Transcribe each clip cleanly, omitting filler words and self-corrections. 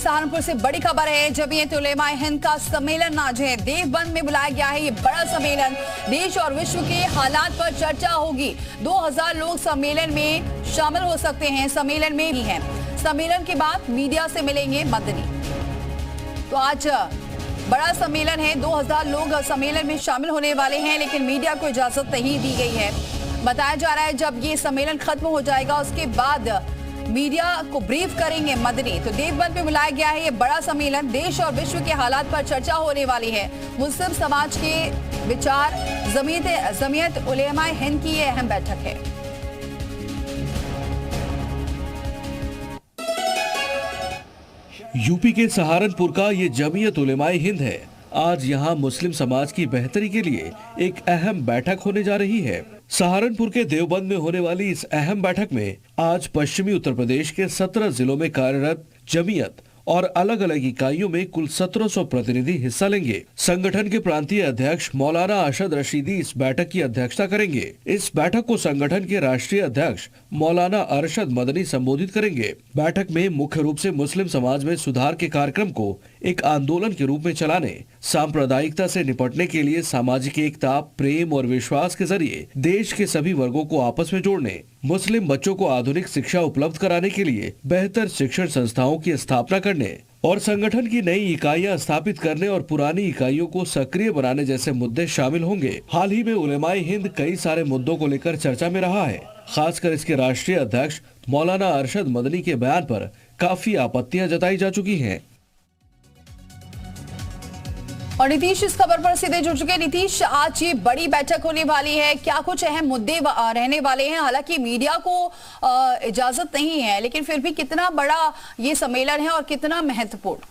सहारनपुर से बड़ी खबर है। जमीयत उलेमा हिंद का सम्मेलन आज है, देवबंद में बुलाया गया है। ये बड़ा सम्मेलन देश और विश्व के हालात पर चर्चा होगी। 2000 लोग सम्मेलन में शामिल हो सकते हैं। सम्मेलन में भी है। सम्मेलन के बाद मीडिया से मिलेंगे मदनी। तो आज बड़ा सम्मेलन है, 2000 लोग सम्मेलन में शामिल होने वाले हैं, लेकिन मीडिया को इजाजत नहीं दी गई है। बताया जा रहा है जब ये सम्मेलन खत्म हो जाएगा उसके बाद मीडिया को ब्रीफ करेंगे मदनी। तो देवबंद में बुलाया गया है ये बड़ा सम्मेलन, देश और विश्व के हालात पर चर्चा होने वाली है। मुस्लिम समाज के विचार, जमीयत उलेमा हिंद की ये अहम बैठक है। यूपी के सहारनपुर का ये जमीयत उलेमा हिंद है। आज यहाँ मुस्लिम समाज की बेहतरी के लिए एक अहम बैठक होने जा रही है। सहारनपुर के देवबंद में होने वाली इस अहम बैठक में आज पश्चिमी उत्तर प्रदेश के 17 जिलों में कार्यरत जमीयत और अलग अलग इकाइयों में कुल 1700 प्रतिनिधि हिस्सा लेंगे। संगठन के प्रांतीय अध्यक्ष मौलाना अरशद रशीदी इस बैठक की अध्यक्षता करेंगे। इस बैठक को संगठन के राष्ट्रीय अध्यक्ष मौलाना अरशद मदनी संबोधित करेंगे। बैठक में मुख्य रूप से मुस्लिम समाज में सुधार के कार्यक्रम को एक आंदोलन के रूप में चलाने, सांप्रदायिकता से निपटने के लिए सामाजिक एकता, प्रेम और विश्वास के जरिए देश के सभी वर्गों को आपस में जोड़ने, मुस्लिम बच्चों को आधुनिक शिक्षा उपलब्ध कराने के लिए बेहतर शिक्षण संस्थाओं की स्थापना करने और संगठन की नई इकाइयां स्थापित करने और पुरानी इकाइयों को सक्रिय बनाने जैसे मुद्दे शामिल होंगे। हाल ही में उलेमाए हिंद कई सारे मुद्दों को लेकर चर्चा में रहा है। खासकर इसके राष्ट्रीय अध्यक्ष मौलाना अरशद मदनी के बयान पर काफी आपत्तियां जताई जा चुकी हैं। और नीतीश इस खबर पर सीधे जुड़ चुके हैं। नीतीश, आज ये बड़ी बैठक होने वाली है, क्या कुछ अहम मुद्दे रहने वाले हैं? हालांकि मीडिया को इजाजत नहीं है, लेकिन फिर भी कितना बड़ा ये सम्मेलन है और कितना महत्वपूर्ण?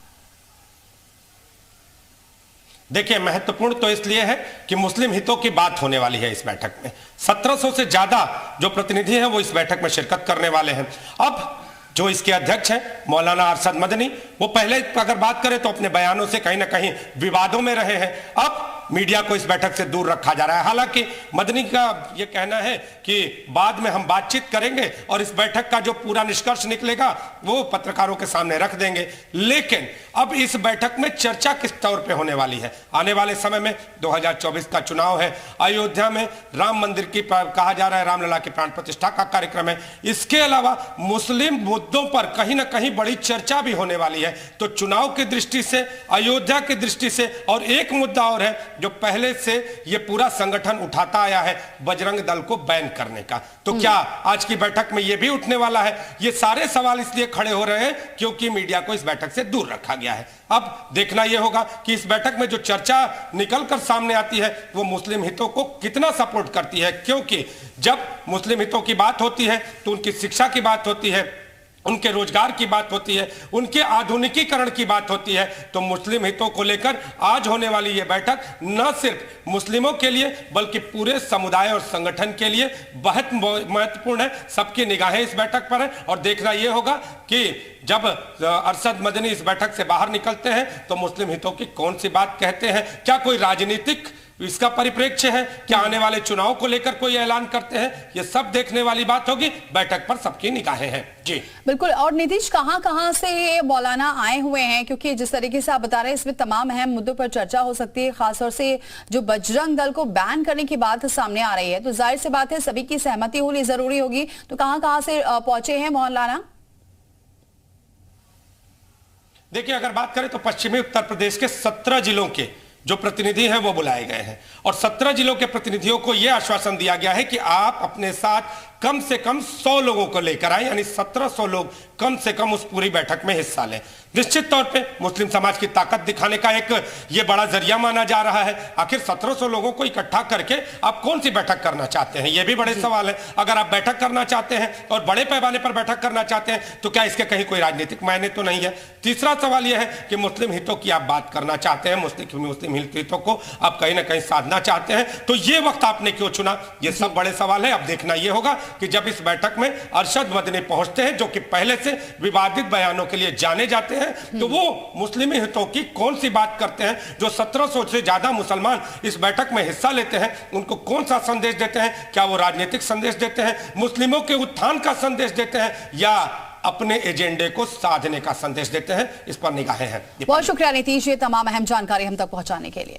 देखिए, महत्वपूर्ण तो इसलिए है कि मुस्लिम हितों की बात होने वाली है इस बैठक में। 1700 से ज्यादा जो प्रतिनिधि हैं वो इस बैठक में शिरकत करने वाले हैं। अब जो इसके अध्यक्ष हैं मौलाना अरशद मदनी, वो पहले अगर बात करें तो अपने बयानों से कहीं ना कहीं विवादों में रहे हैं। अब मीडिया को इस बैठक से दूर रखा जा रहा है। हालांकि मदनी का यह कहना है कि बाद में हम बातचीत करेंगे और इस बैठक का जो पूरा निष्कर्ष निकलेगा वो पत्रकारों के सामने रख देंगे। लेकिन अब इस बैठक में चर्चा किस तौर पे होने वाली है? आने वाले समय में 2024 का चुनाव है, अयोध्या में राम मंदिर की कहा जा रहा है रामलला की प्राण प्रतिष्ठा का कार्यक्रम है। इसके अलावा मुस्लिम मुद्दों पर कहीं ना कहीं बड़ी चर्चा भी होने वाली है। तो चुनाव की दृष्टि से, अयोध्या की दृष्टि से, और एक मुद्दा और है जो पहले से ये पूरा संगठन उठाता आया है, बजरंग दल को बैन करने का। तो क्या आज की बैठक में ये भी उठने वाला है? ये सारे सवाल इसलिए खड़े हो रहे हैं क्योंकि मीडिया को इस बैठक से दूर रखा गया है। अब देखना यह होगा कि इस बैठक में जो चर्चा निकलकर सामने आती है वो मुस्लिम हितों को कितना सपोर्ट करती है, क्योंकि जब मुस्लिम हितों की बात होती है तो उनकी शिक्षा की बात होती है, उनके रोजगार की बात होती है, उनके आधुनिकीकरण की बात होती है। तो मुस्लिम हितों को लेकर आज होने वाली यह बैठक न सिर्फ मुस्लिमों के लिए बल्कि पूरे समुदाय और संगठन के लिए बहुत महत्वपूर्ण है। सबकी निगाहें इस बैठक पर है और देखना यह होगा कि जब अरशद मदनी इस बैठक से बाहर निकलते हैं तो मुस्लिम हितों की कौन सी बात कहते हैं। क्या कोई राजनीतिक इसका परिप्रेक्ष्य है? क्या आने वाले चुनाव को लेकर कोई ऐलान करते हैं? ये सब देखने वाली बात होगी। बैठक पर सबकी निगाहें हैं। जी बिल्कुल। और नीतीश, कहां से मौलाना आए हुए हैं? क्योंकि जिस तरीके से आप बता रहे हैं इसमें तमाम अहम मुद्दों पर चर्चा हो सकती है। खासतौर से जो बजरंग दल को बैन करने की बात सामने आ रही है, तो जाहिर सी बात है सभी की सहमति होनी जरूरी होगी। तो कहां से पहुंचे हैं मौलाना? देखिए, अगर बात करें तो पश्चिमी उत्तर प्रदेश के 17 जिलों के जो प्रतिनिधि हैं वो बुलाए गए हैं और 17 जिलों के प्रतिनिधियों को यह आश्वासन दिया गया है कि आप अपने साथ कम से कम 100 लोगों को लेकर आए, यानी 1700 लोग कम से कम उस पूरी बैठक में हिस्सा लें। निश्चित तौर पे मुस्लिम समाज की ताकत दिखाने का एक ये बड़ा जरिया माना जा रहा है। आखिर 1700 लोगों को इकट्ठा करके आप कौन सी बैठक करना चाहते हैं, ये भी बड़े सवाल है। अगर आप बैठक करना चाहते हैं और बड़े पैमाने पर बैठक करना चाहते हैं तो क्या इसके कहीं कोई राजनीतिक मायने तो नहीं है? तीसरा सवाल यह है कि मुस्लिम हितों की आप बात करना चाहते हैं, मुस्लिम हितों को आप कहीं ना कहीं साधना चाहते हैं, तो ये वक्त आपने क्यों चुना? ये सब बड़े सवाल है। अब देखना यह होगा कि जब इस बैठक में अरशद मदनी पहुंचते हैं, जो कि पहले से विवादित बयानों के लिए जाने जाते हैं, तो वो मुस्लिम हितों की कौन सी बात करते हैं। जो 1700 से ज्यादा मुसलमान इस बैठक में हिस्सा लेते हैं, उनको कौन सा संदेश देते हैं? क्या वो राजनीतिक संदेश देते हैं, मुस्लिमों के उत्थान का संदेश देते हैं, या अपने एजेंडे को साधने का संदेश देते हैं। इस पर निगाहें हैं। बहुत शुक्रिया नीतीश, ये तमाम अहम जानकारी हम तक पहुंचाने के लिए।